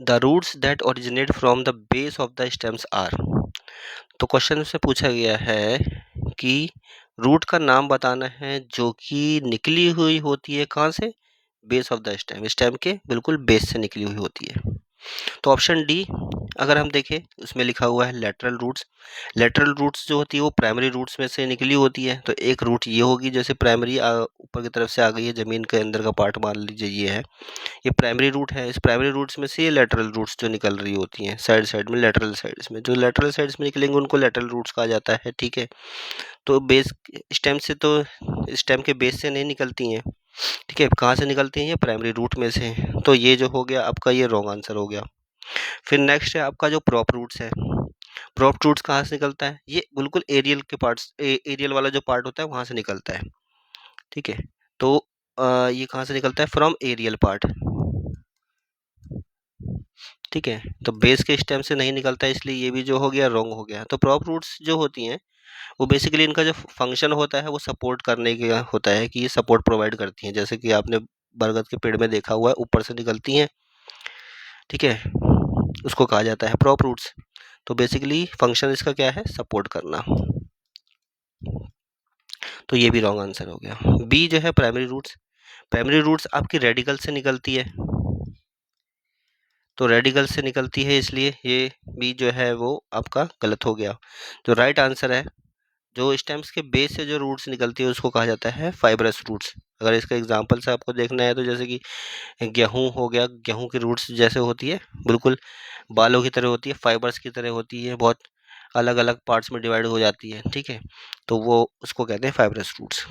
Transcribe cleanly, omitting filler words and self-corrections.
The roots that originate from the base of the stems are. तो question से पूछा गया है कि रूट का नाम बताना है जो कि निकली हुई होती है कहाँ से, base of the stem, stem के बिल्कुल बेस से निकली हुई होती है। तो ऑप्शन डी अगर हम देखें उसमें लिखा हुआ है लेटरल रूट्स। लेटरल रूट्स जो होती है वो प्राइमरी रूट्स में से निकली होती है। तो एक रूट ये होगी, जैसे प्राइमरी ऊपर की तरफ से आ गई है, जमीन के अंदर का पार्ट मान लीजिए ये है, ये प्राइमरी रूट है। इस प्राइमरी रूट्स में से ये लेटरल रूट्स जो निकल रही होती हैं साइड साइड में, लेटरल साइड्स में, जो लेटरल साइड्स में निकलेंगे उनको लेटरल रूट्स कहा जाता है। ठीक है, तो बेस स्टेम से, तो स्टेम के बेस से नहीं निकलती हैं। ठीक है, कहाँ से निकलती हैं, ये प्राइमरी रूट में से। तो ये जो हो गया आपका, ये रॉन्ग आंसर हो गया। फिर नेक्स्ट है आपका जो प्रॉप रूट्स है। प्रॉप रूट्स कहाँ से निकलता है, ये बिल्कुल एरियल के पार्ट्स, एरियल वाला जो पार्ट होता है वहां से निकलता है। ठीक है, तो ये कहाँ से निकलता है, फ्रॉम एरियल पार्ट। ठीक है, तो बेस के स्टेम से नहीं निकलता है, इसलिए ये भी जो हो गया रॉन्ग हो गया। तो प्रॉप रूट्स जो होती हैं वो बेसिकली इनका जो फंक्शन होता है वो सपोर्ट करने का होता है, कि ये सपोर्ट प्रोवाइड करती हैं। जैसे कि आपने बरगद के पेड़ में देखा हुआ है, ऊपर से निकलती हैं। ठीक है, उसको कहा जाता है प्रॉप रूट्स। तो बेसिकली फंक्शन इसका क्या है, सपोर्ट करना। तो ये भी रॉन्ग आंसर हो गया। बी जो है प्राइमरी रूट्स, प्राइमरी रूट्स आपकी रेडिकल से निकलती है। तो रेडिकल से निकलती है, इसलिए ये बी जो है वो आपका गलत हो गया। जो राइट आंसर है, जो स्टेम्स के बेस से जो रूट्स निकलती है उसको कहा जाता है फाइब्रस रूट्स। अगर इसका एग्जांपल से आपको देखना है तो जैसे कि गेहूं हो गया, गेहूं की रूट्स जैसे होती है, बिल्कुल बालों की तरह होती है, फाइबर्स की तरह होती है, बहुत अलग अलग पार्ट्स में डिवाइड हो जाती है। ठीक है, तो वो उसको कहते हैं फाइब्रस रूट्स।